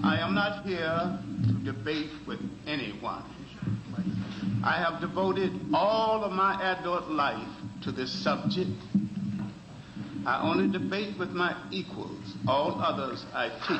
I am not here to debate with anyone. I have devoted all of my adult life to this subject. I only debate with my equals. All others I teach.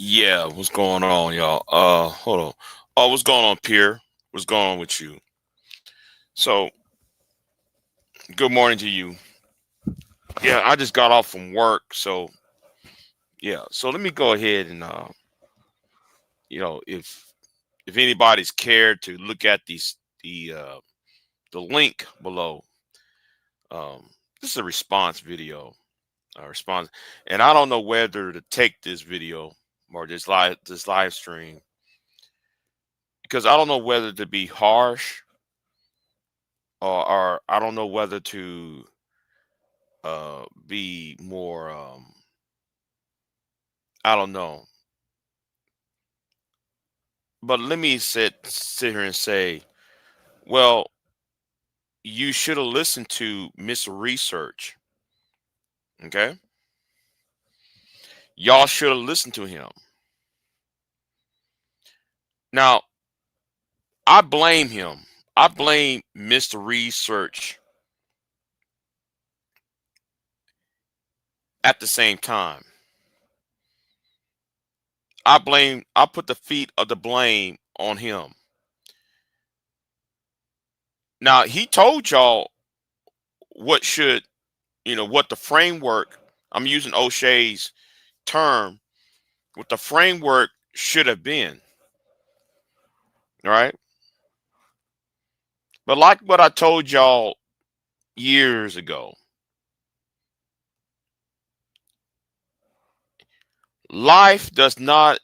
Yeah, what's going on, y'all? Hold on. Oh, what's going on, Pierre? What's going on with you? So, good morning to you. Yeah, I just got off from work, so yeah. So let me go ahead and if anybody's cared to look at the link below, this is a response video, response, and I don't know whether to take this video or this live stream because I don't know whether to be harsh or I don't know whether to be more I don't know. But let me sit here and say, well, you should have listened to Miss Research. Okay? Y'all should have listened to him. Now, I blame him. I blame Mr. Research at the same time. I put the feet of the blame on him. Now, he told y'all what should, what the framework, I'm using O'Shea's term, what the framework should have been. All right. But like what I told y'all years ago, life does not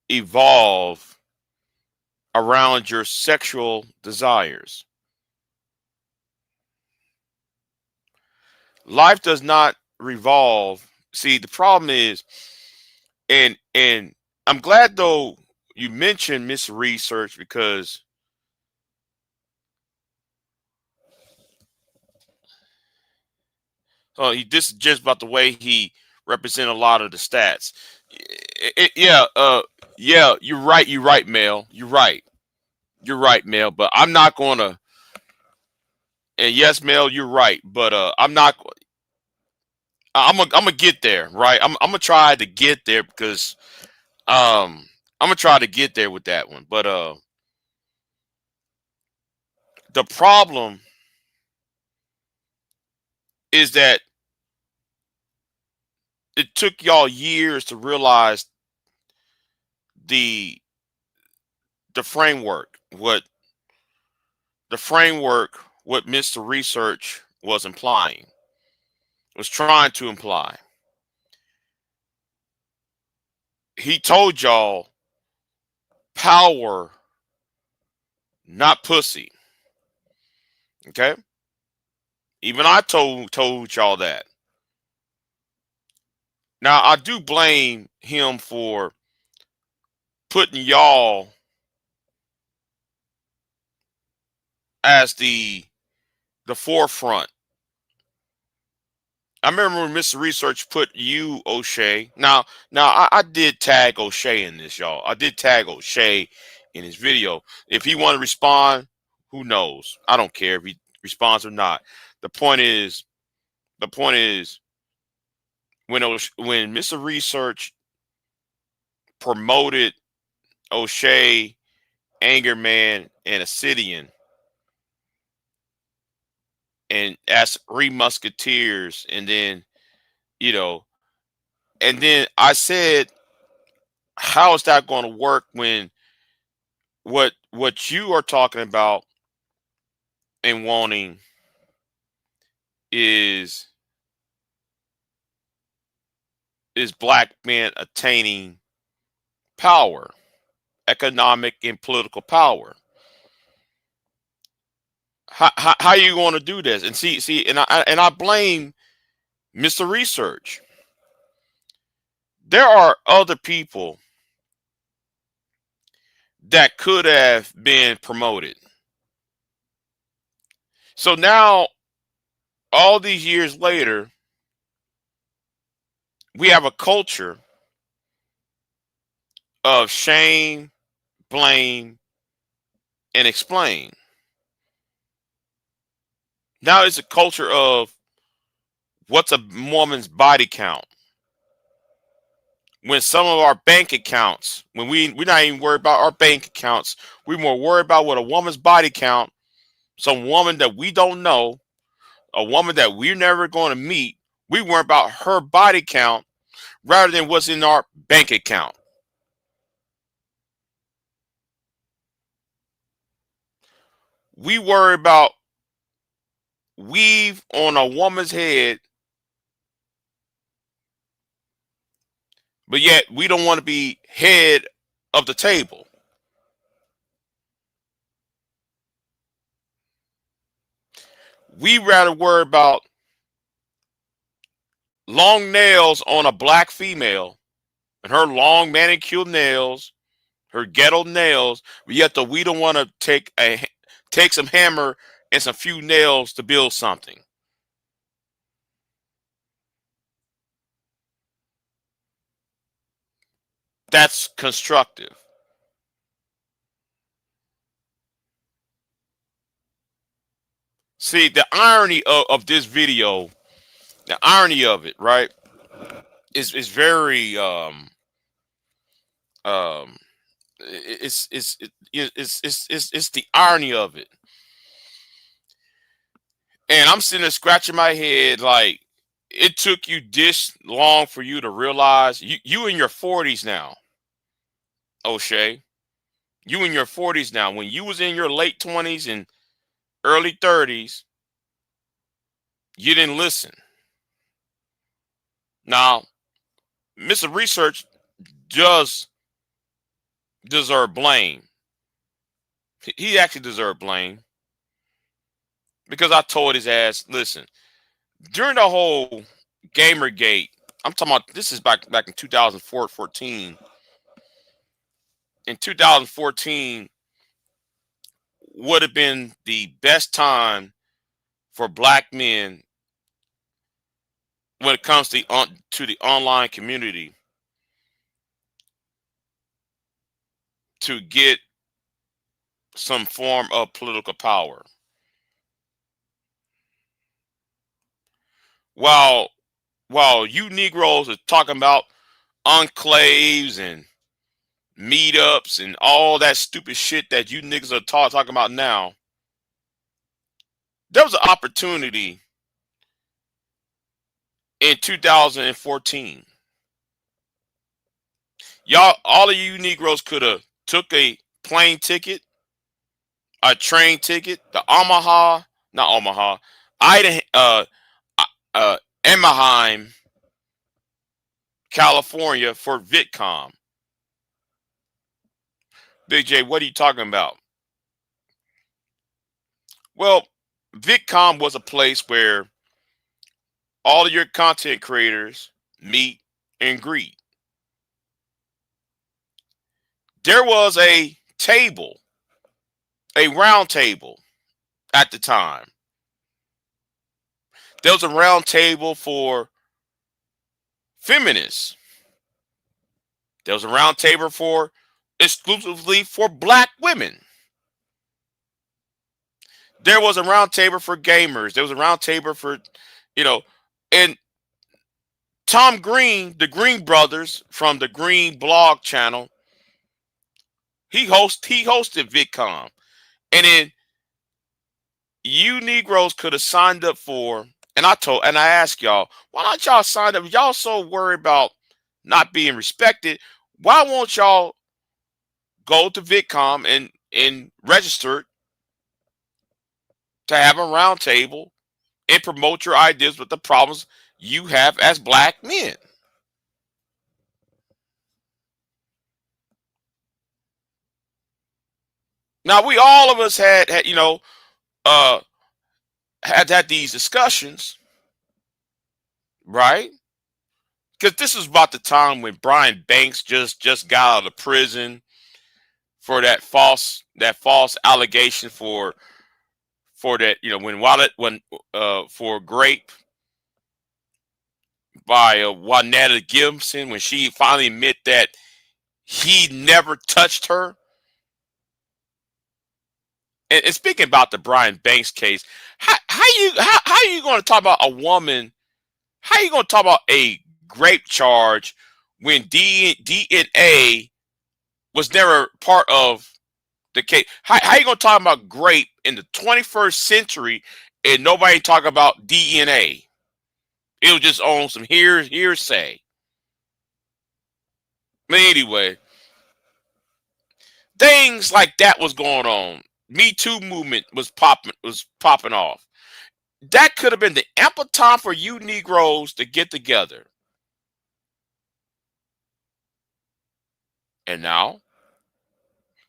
evolve around your sexual desires. Life does not revolve. See, the problem is, and I'm glad though you mentioned Miss Research because this is just about the way he represent a lot of the stats. Yeah, yeah, you're right. You're right, Mel. You're right. You're right, Mel. But I'm not gonna. And yes, Mel, you're right. But I'm not. I'm gonna get there, right? I'm gonna try to get there because I'm gonna try to get there with that one. But the problem is that it took y'all years to realize the the framework, what Mr. Research was implying, was trying to imply. He told y'all power, not pussy. Okay? Even I told y'all that. Now I do blame him for putting y'all as the forefront. I remember when Mr. Research put you, O'Shea. Now I did tag O'Shea in this, y'all. I did tag O'Shea in his video. If he want to respond, who knows? I don't care if he responds or not. The point is, the point is, when Mr. Research promoted O'Shea, Angerman, and Ascidian, and as Three Musketeers, and then you know, and then I said, how is that going to work when what you are talking about and wanting is black men attaining power, economic and political power? How are you going to do this? And see, and I blame Mr. Research. There are other people that could have been promoted. So now, all these years later, we have a culture of shame, blame, and explain. Now it's a culture of what's a woman's body count. When some of our bank accounts, when we're not even worried about our bank accounts, we're more worried about what a woman's body count, some woman that we don't know, a woman that we're never going to meet. We worry about her body count rather than what's in our bank account. We worry about weave on a woman's head, but yet we don't want to be head of the table. We rather worry about long nails on a black female and her long manicured nails, her ghetto nails, but yet we don't want to take some hammer and some few nails to build something. That's constructive. See, the irony of this video, the irony of it, right, is very um it's the irony of it. And I'm sitting there scratching my head like, it took you this long for you to realize you in your 40s now, O'Shea. You in your 40s now. When you was in your late 20s and early 30s, you didn't listen. Now, Mr. Research does deserve blame. He actually deserved blame because I told his ass, listen, during the whole Gamergate, I'm talking about, this is back in 2014. In 2014 would have been the best time for black men when it comes to the online community to get some form of political power. while you Negroes are talking about enclaves and meetups and all that stupid shit that you niggas are talking about now, there was an opportunity in 2014. Y'all, all of you Negroes could have took a plane ticket, a train ticket, the Omaha, not Omaha, Idaho, Anaheim, California for VidCon. Big J, what are you talking about? Well, VidCon was a place where all of your content creators meet and greet. There was a table, a round table at the time. There was a round table for feminists. There was a round table for exclusively for black women. There was a round table for gamers. There was a round table for, and Tom Green, the Green brothers from the Green blog channel, he hosted VidCon. And then you Negroes could have signed up for, and I asked y'all, why don't y'all sign up? Y'all so worried about not being respected. Why won't y'all go to VidCon and register to have a round table and promote your ideas with the problems you have as black men? Now we all of us had had these discussions, right? Because this is about the time when Brian Banks just got out of prison for that false allegation for that, when Wallet when for grape by Juanetta Gibson, when she finally admit that he never touched her. And speaking about the Brian Banks case, how are you going to talk about a woman? How are you going to talk about a grape charge when DNA was never part of the case? How are you going to talk about grape in the 21st century and nobody talk about DNA? It was just on some hearsay. But anyway, things like that was going on. Me Too movement was popping off. That could have been the ample time for you Negroes to get together. And now,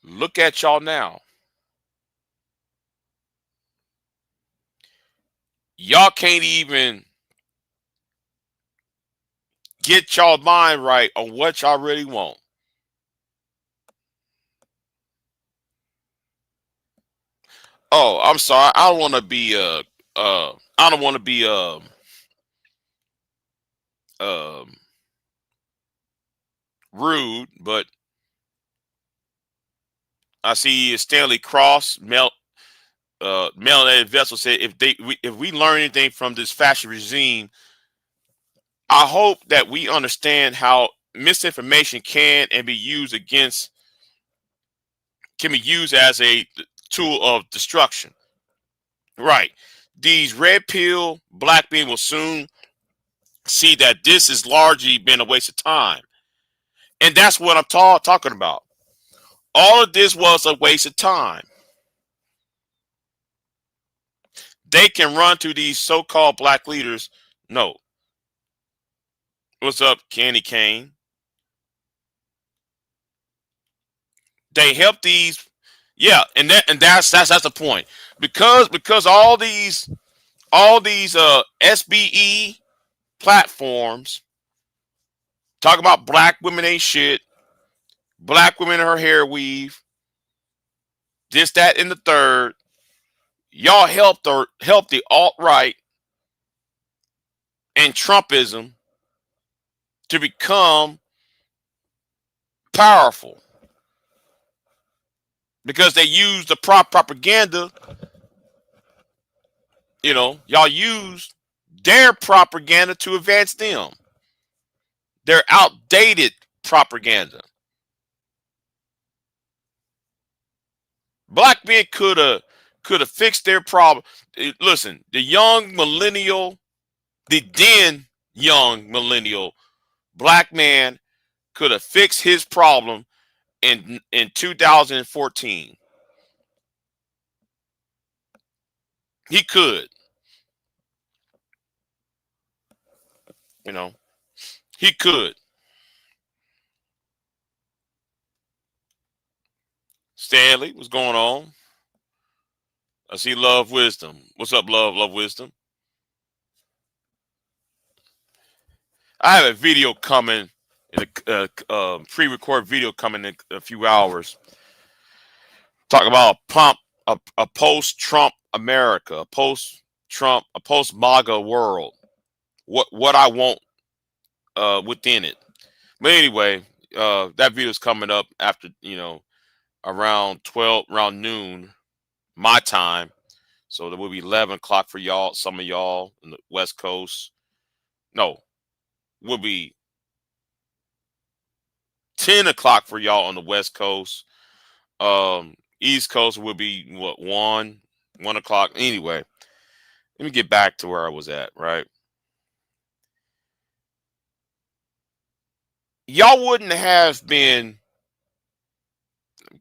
look at y'all now. Y'all can't even get y'all mind right on what y'all really want. Oh, I'm sorry. I don't want to be I don't want to be um rude, but I see Stanley Cross Melanated Vessel said if we learn anything from this fascist regime, I hope that we understand how misinformation can be used as a tool of destruction. Right. These red pill black men will soon see that this has largely been a waste of time. And that's what I'm talking about. All of this was a waste of time. They can run to these so-called black leaders. No. What's up, Candy Cane? They help these, yeah, and that's the point. Because all these SBE platforms talk about black women ain't shit, black women in her hair weave, this, that, and the third. Y'all help the alt-right and Trumpism to become powerful because they use the propaganda. Y'all use their propaganda to advance them. Their outdated propaganda. Black men could have fixed their problem. Listen, the young millennial, the then young millennial black man could have fixed his problem in 2014. He could, you know, he could. Stanley, what's going on? I see Love Wisdom. What's up, Love Wisdom? I have a video coming, a pre-record video coming in a few hours. Talk about a post-Trump America, a post-Trump, a post-MAGA world. What I want within it. But anyway, that video is coming up after, around noon my time. So there will be 11 o'clock for y'all, some of y'all in the West Coast. No, will be 10 o'clock for y'all on the West Coast. East Coast will be what, 1 o'clock. Anyway, let me get back to where I was at, right? Y'all wouldn't have been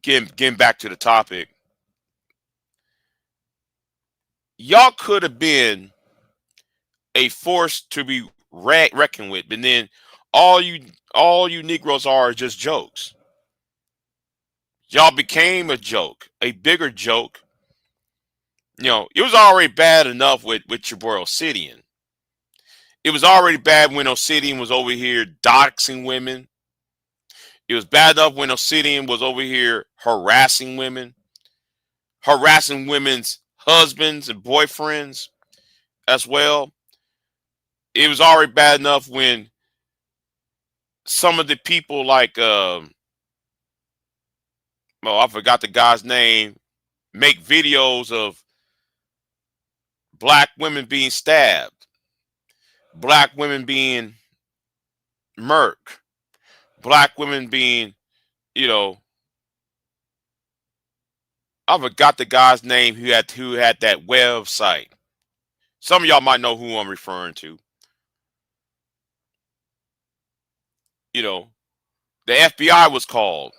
getting back to the topic. Y'all could have been a force to be reckoned with, but then all you Negroes are just jokes. Y'all became a joke, a bigger joke. It was already bad enough with your boy Obsidian. It was already bad when Obsidian was over here doxing women. It was bad enough when Obsidian was over here harassing women, harassing women's husbands and boyfriends as well. It was already bad enough when some of the people like, I forgot the guy's name, make videos of black women being stabbed, black women being murked, black women being, I forgot the guy's name who had that website. Some of y'all might know who I'm referring to. The FBI was called.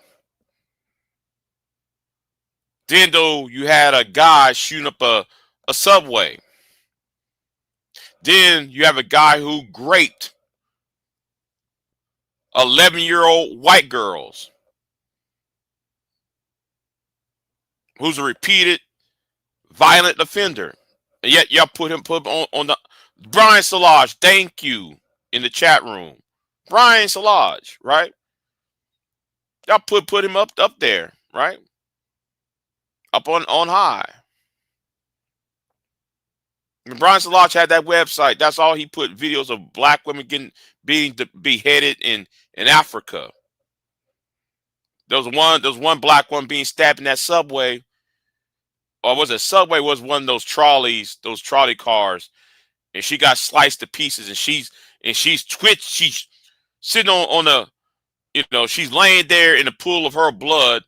Then though you had a guy shooting up a subway. Then you have a guy who raped 11-year-old white girls, who's a repeated violent offender. And yet y'all put him on the Brian Salage, thank you, in the chat room. Brian Salage, right? Y'all put him up there, right? Up on high. When Brian Salage had that website, that's all he put, videos of black women being beheaded in Africa. There was one black woman being stabbed in that subway. Or was it subway? Was one of those trolley cars, and she got sliced to pieces, and she's twitched. She's sitting on the, she's laying there in a pool of her blood,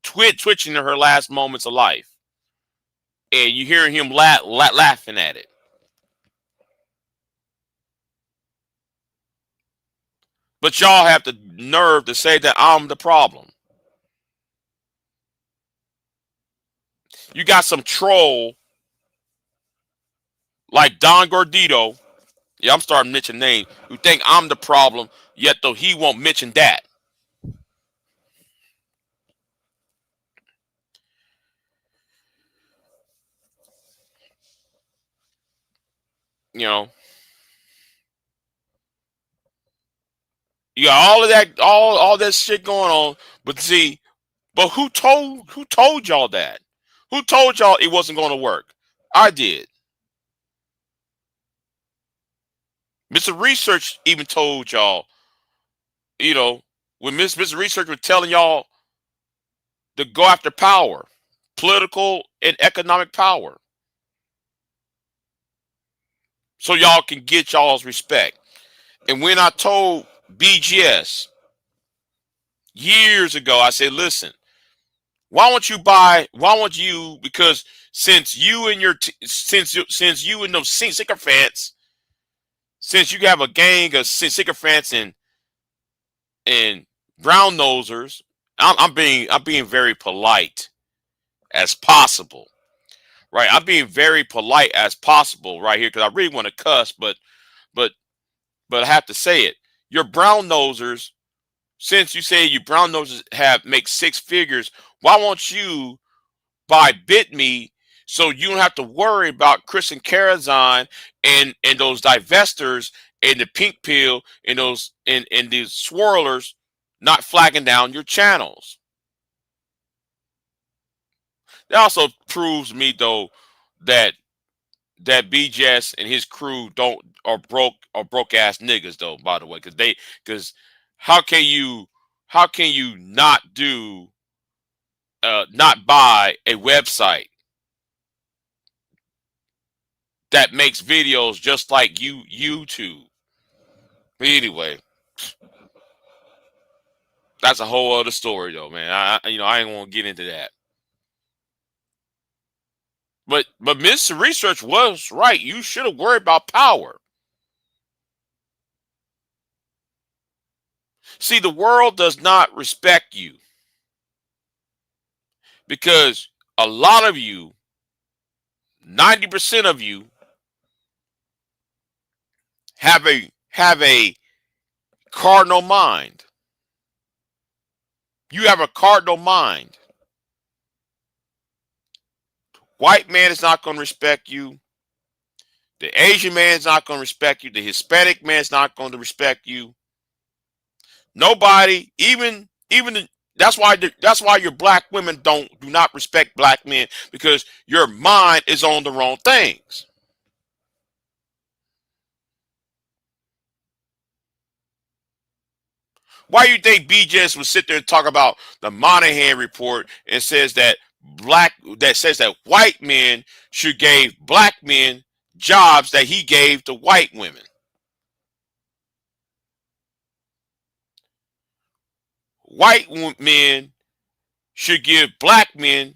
twitching in her last moments of life, and you hearing him laughing at it. But y'all have the nerve to say that I'm the problem. You got some troll like Don Gordito. Yeah, I'm starting to mention names, who think I'm the problem, yet though he won't mention that. You got all of that, all that shit going on. But see, who told y'all that? Who told y'all it wasn't going to work? I did. Mr. Research even told y'all, when Mr. Research was telling y'all to go after power, political and economic power. so y'all can get y'all's respect. And when I told BGS years ago, I said, listen, why won't you, because since you and since you and those sycophants, since you have a gang of sycophants and brown nosers, I'm being very polite as possible, right? I'm being very polite as possible right here, because I really want to cuss, but I have to say it. Your brown nosers, since you say you brown nosers make six figures, why won't you buy BitMe so you don't have to worry about Chris and Karazhan and those divestors and the pink pill and those and these swirlers not flagging down your channels? That also proves me though that BJS and his crew are broke ass niggas though, by the way, because how can you not buy a website that makes videos just like YouTube? But anyway, that's a whole other story though, man. I ain't want to get into that. But Mr. Research was right. You should have worried about power. See, the world does not respect you because a lot of you, 90% of you, have a cardinal mind. You have a cardinal mind. White man is not going to respect you. The Asian man is not going to respect you. The Hispanic man is not going to respect you. Nobody, that's why your black women do not respect black men, because your mind is on the wrong things. Why you think BJS would sit there and talk about the Monahan report and says that white men should give black men jobs that he gave to white women? White men should give black men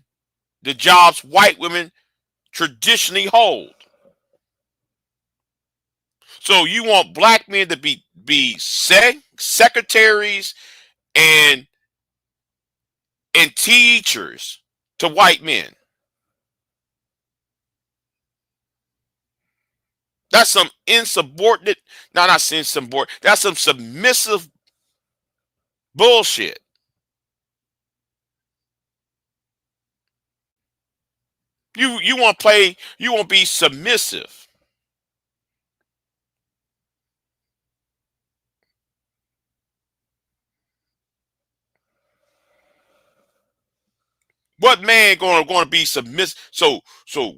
the jobs white women traditionally hold. So you want black men to be secretaries and teachers to white men. That's some insubordinate, no, not insubordinate. That's some submissive bullshit. You want to play, you want to be submissive. What man going to be submissive? So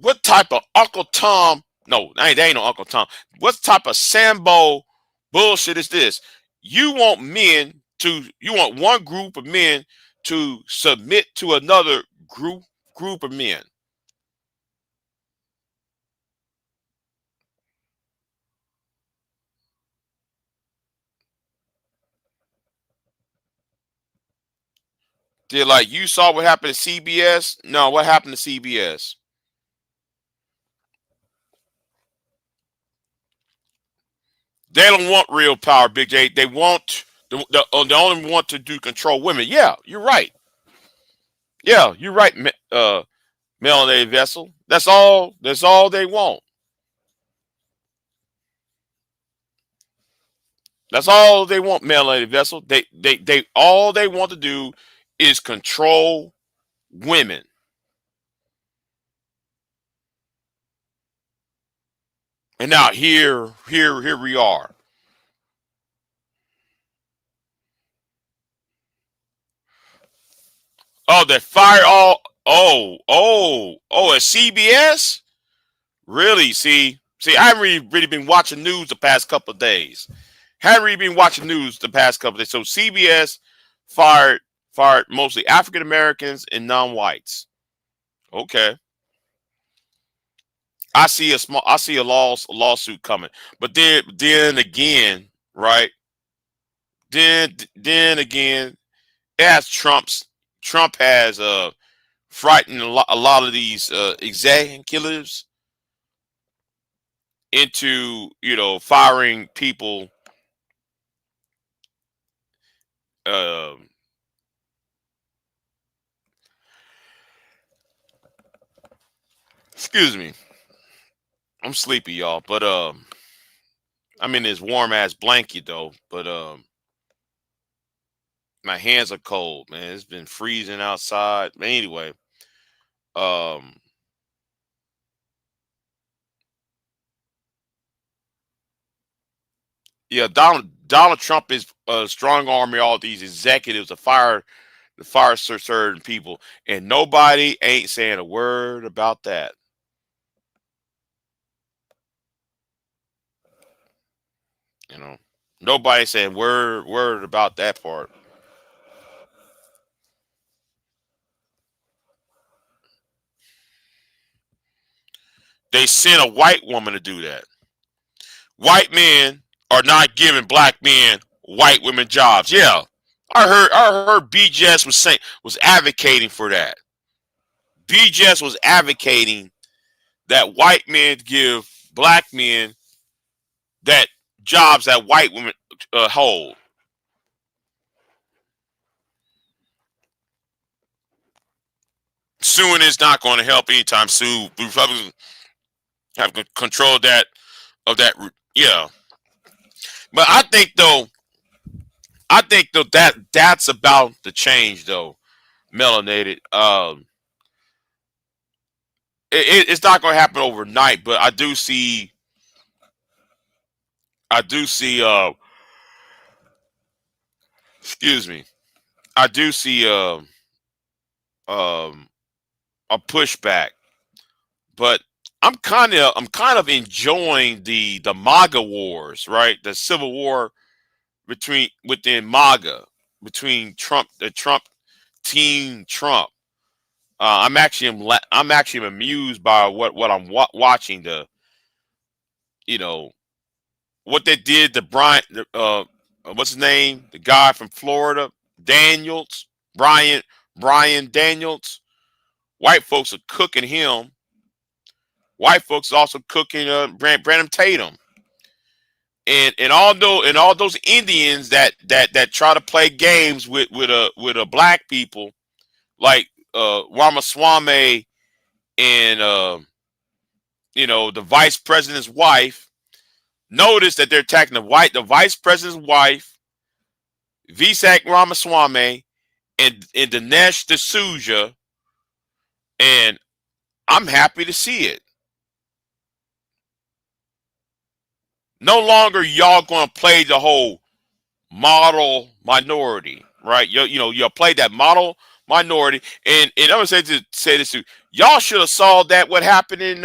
what type of Uncle Tom? No, they ain't no Uncle Tom. What type of Sambo bullshit is this? You want one group of men to submit to another group of men. They're like, you saw what happened to CBS? No, what happened to CBS? They don't want real power, Big J. They want they only want to control women. Yeah, you're right. Yeah, you're right, Melanated Vessel. That's all they want. That's all they want, Melanated Vessel. They all they want to do is control women. And now here we are. Oh, they fired all. At CBS. Really? See, I haven't really been watching news the past couple of days. Haven't really been watching news the past couple of days. So CBS fired mostly African Americans and non-whites. Okay. I see a lawsuit coming. But then again, right? Then again, as Trump has frightened a lot of these executives into, firing people, uh, excuse me, I'm sleepy, y'all, but I'm in this warm ass blanket though, but my hands are cold, man. It's been freezing outside. But anyway, um yeah, Donald Trump is strong arming all these executives to fire certain people, and nobody ain't saying a word about that. You know, nobody saying word about that part. They sent a white woman to do that. White men are not giving black men white women jobs. Yeah, I heard BJS was advocating for that. BJS was advocating that white men give black men that jobs that white women hold. Suing is not going to help anytime soon. Republicans have control of that. Yeah, but I think though that's about to change though. Melanated. It's not going to happen overnight, but I do see. Excuse me. I do see um a pushback, but I'm kind of enjoying the MAGA wars, right? The civil war within MAGA, between the Trump team, Trump. I'm actually amused by what I'm watching. You know what they did to Brian. What's his name? The guy from Florida, Daniels, Brian Daniels. White folks are cooking him. White folks are also cooking Brandon Tatum, and all those Indians that try to play games with a black people, like Ramaswamy, and the vice president's wife. Notice that they're attacking the vice president's wife, Vivek Ramaswamy, and Dinesh D'Souza, and I'm happy to see it. No longer y'all going to play the whole model minority, right? You'll play that model minority, and I'm gonna say this too. Y'all should have saw that what happened in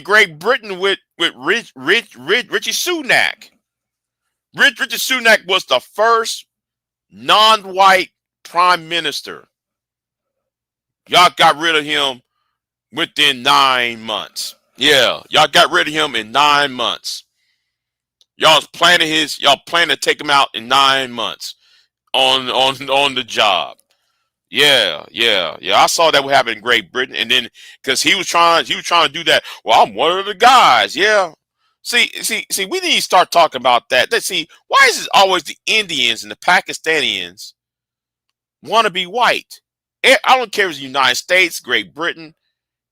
Great Britain with Richie Sunak. Richie Sunak was the first non-white prime minister. Y'all got rid of him within 9 months. Yeah, y'all got rid of him in 9 months. Y'all planning to take him out in 9 months on the job. Yeah. I saw that what happened in Great Britain, and then because he was trying to do that. Well, I'm one of the guys. Yeah. See. We need to start talking about that. Let's see. Why is it always the Indians and the Pakistanians want to be white? I don't care if it's the United States, Great Britain,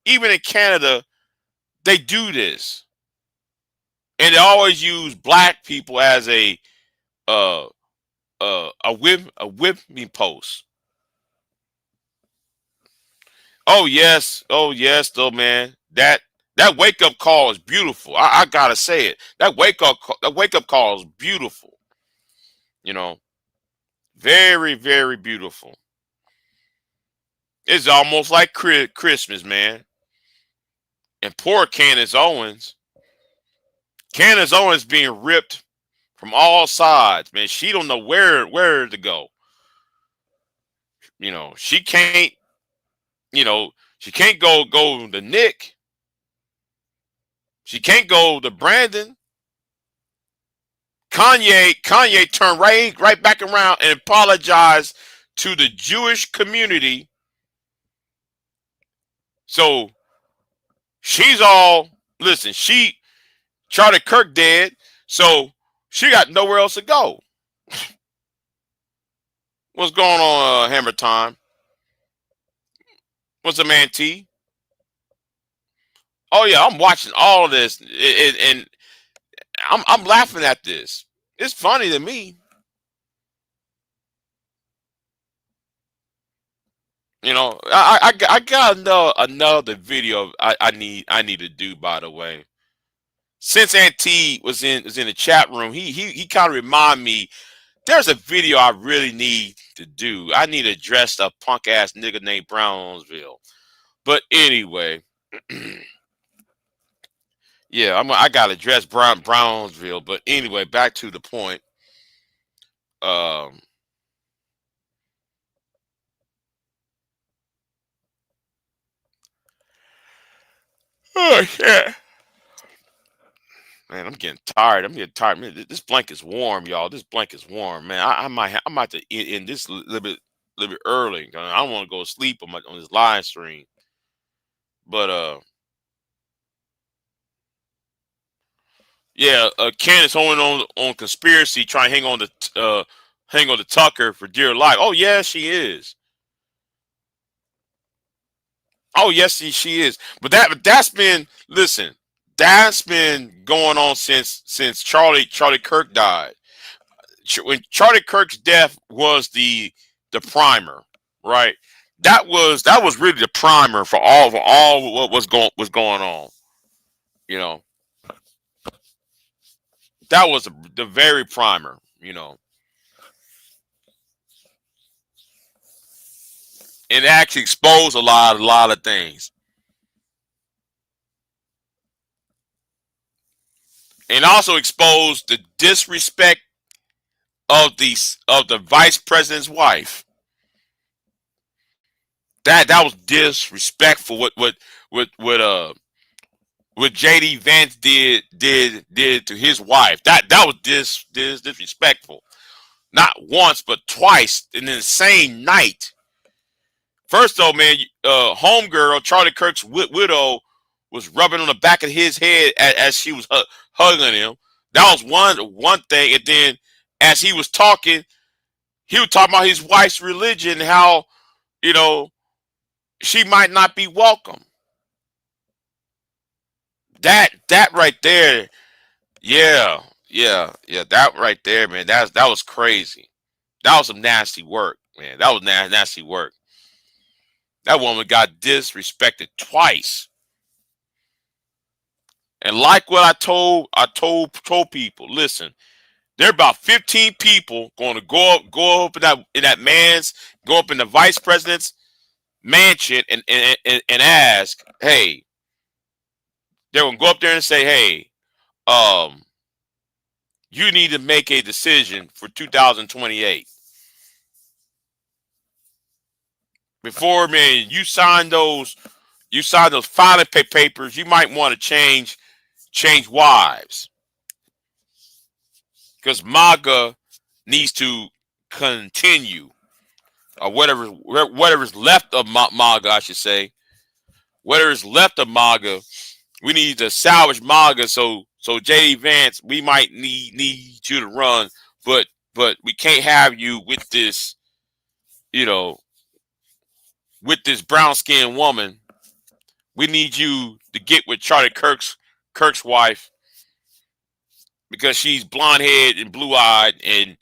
even in Canada, they do this, and they always use black people as uh a whipping post. Oh yes, though, man. That wake up call is beautiful. I gotta say it. That wake up call is beautiful. You know, very very beautiful. It's almost like Christmas, man. And poor Candace Owens. Candace Owens being ripped from all sides, man. She don't know where to go. She can't. She can't go to Nick. She can't go to Brandon. Kanye turned right back around and apologized to the Jewish community. So she's all, listen, Charlie Kirk dead, so she got nowhere else to go. What's going on, Hammer Time? What's the man T? Oh yeah, I'm watching all of this, and I'm laughing at this. It's funny to me. You know, I got another video I need to do, by the way. Since Auntie was in the chat room, he kind of remind me there's a video I really need to do. I need to address a punk ass nigga named Brownsville. But anyway, yeah, I got to address Brownsville. But anyway, back to the point. Um, oh shit. Man, I'm getting tired. Man, this blanket's warm, y'all. This blanket's warm, man. I might have to end this a little bit early. I don't want to go to sleep on this live stream. But yeah, Ken is holding on conspiracy, trying to hang on to Tucker for dear life. Oh yeah, she is. Oh yes, she is. But that's been, listen. That's been going on since Charlie Kirk died. When Charlie Kirk's death was the primer, right? That was really the primer for all what was going on. You know, that was the very primer. You know, and it actually exposed a lot of things, and also exposed the disrespect of the vice president's wife. That was disrespectful. What JD Vance did to his wife. That was disrespectful. Not once but twice in the same night. First though, man, homegirl Charlie Kirk's widow was rubbing on the back of his head as she was hugging him. That was one thing. And then as he was talking about his wife's religion, how, you know, she might not be welcome. That right there, yeah, that right there, man, that was crazy. That was some nasty work, man. That was nasty work. That woman got disrespected twice. And like what I told people, listen, there are about 15 people going to go up in the vice president's mansion and ask, hey, they're going to go up there and say, hey, you need to make a decision for 2028. Before, man, you sign those filing papers, you might want to change wives. Because MAGA needs to continue. Or whatever's left of MAGA, I should say. Whatever's left of MAGA, we need to salvage MAGA. So J.D. Vance, we might need you to run, but we can't have you with this, you know, with this brown skinned woman. We need you to get with Charlie Kirk's wife, because she's blonde haired and blue eyed, and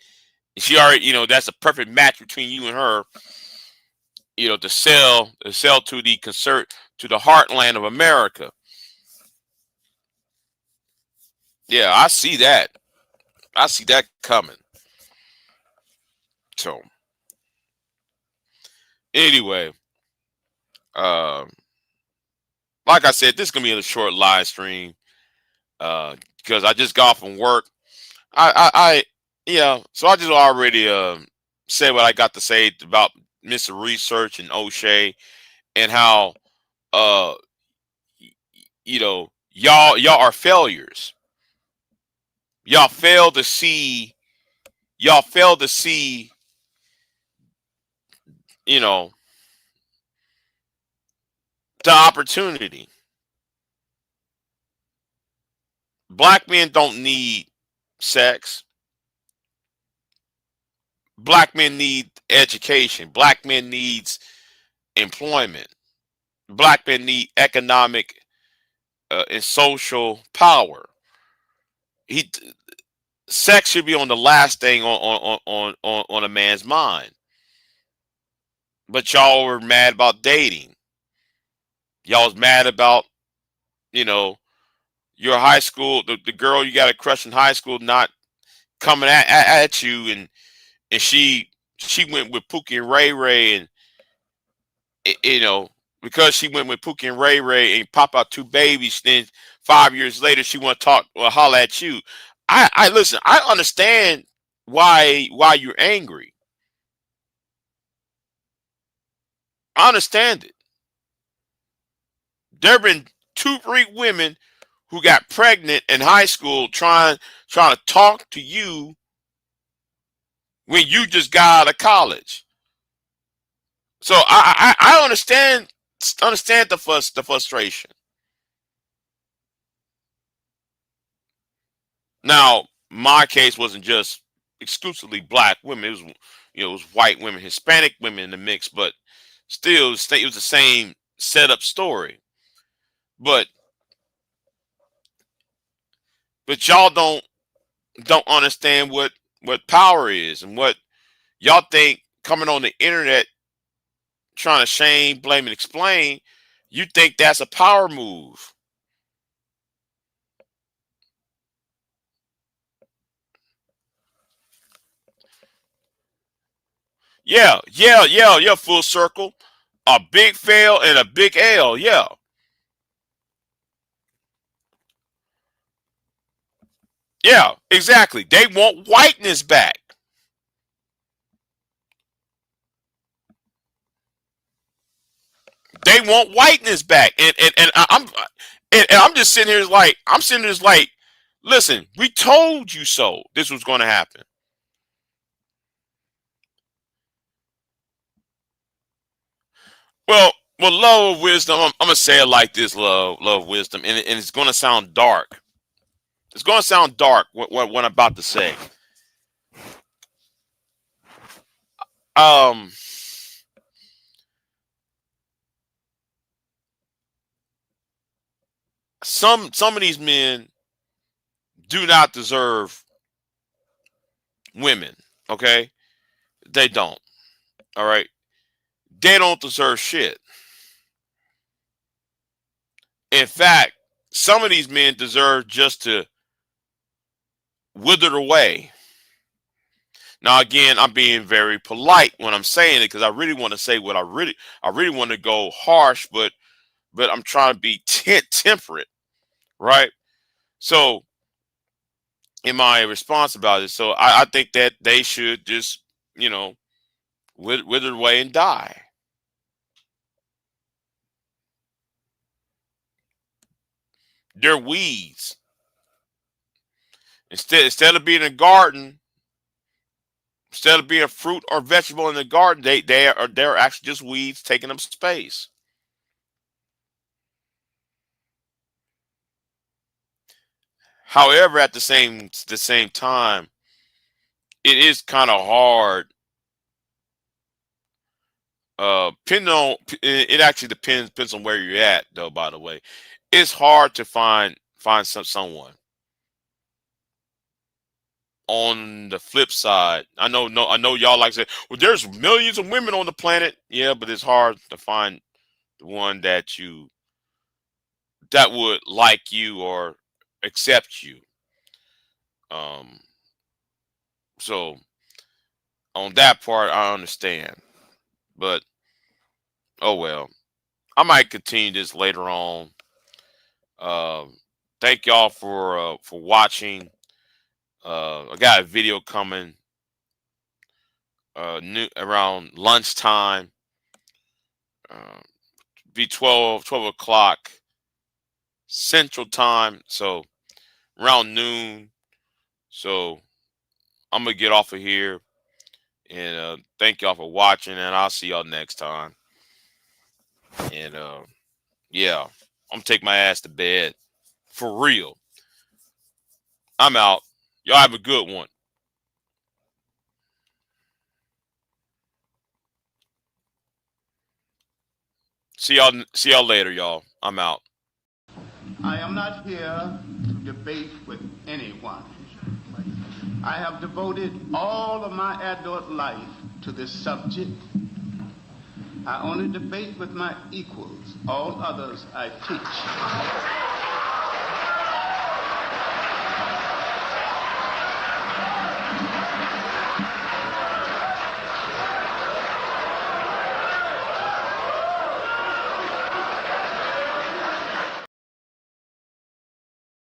she already, you know, that's a perfect match between you and her. You know, to sell to the heartland of America. Yeah, I see that. I see that coming. So, anyway, like I said, this is gonna be a short live stream because I just got off from work. Yeah, so I just already said what I got to say about Mr. Research and O'Shea, and how you know, Y'all are failures. Y'all fail to see. Y'all fail to see. You know, the opportunity. Black men don't need sex. Black men need education. Black men needs employment. Black men need economic and social power. He Sex should be on the last thing on a man's mind. But y'all were mad about dating. Y'all was mad about, you know, your high school, the girl you got a crush in high school not coming at you, and she went with Pookie and Ray Ray, and you know, because she went with Pookie and Ray Ray and pop out two babies, then 5 years later she want to talk or holler at you. I listen. I understand why you're angry. I understand it. There have been 2, 3 women who got pregnant in high school trying to talk to you when you just got out of college. So I understand the frustration. Now, my case wasn't just exclusively black women. It was, it was white women, Hispanic women in the mix, but still, it was the same setup story. But y'all don't understand what power is, and what y'all think coming on the internet trying to shame, blame, and explain. You think that's a power move. Yeah, full circle. A big fail and a big L, yeah. Yeah, exactly. They want whiteness back. They want whiteness back. I'm just sitting here like, listen, we told you so this was gonna happen. Well, love of wisdom, I'm gonna say it like this, love of wisdom, and it's gonna sound dark. It's gonna sound dark what I'm about to say. Um some of these men do not deserve women. Okay, they don't. All right, they don't deserve shit. In fact, some of these men deserve just to wither away. Now, again, I'm being very polite when I'm saying it, because I really want to say what I really want to go harsh, but I'm trying to be temperate, right? So, in my response about it, so I think that they should just, you know, wither away and die. They're weeds. Instead of being a garden, instead of being a fruit or vegetable in the garden, they're actually just weeds taking up space. However, at the same time, it is kind of hard. Depending on it actually depends on where you're at, though. By the way, it's hard to find someone. On the flip side, I know y'all like to say, well, there's millions of women on the planet. Yeah, but it's hard to find the one that would like you or accept you. Um, so on that part, I understand, but oh well. I might continue this later on. Um, Thank y'all for watching. I got a video coming around lunchtime. Uh, be 12 o'clock Central Time, so around noon. So I'm gonna get off of here, and thank y'all for watching, and I'll see y'all next time. And yeah, I'm gonna take my ass to bed for real. I'm out. Y'all have a good one. See y'all later, y'all. I'm out. I am not here to debate with anyone. I have devoted all of my adult life to this subject. I only debate with my equals. All others I teach.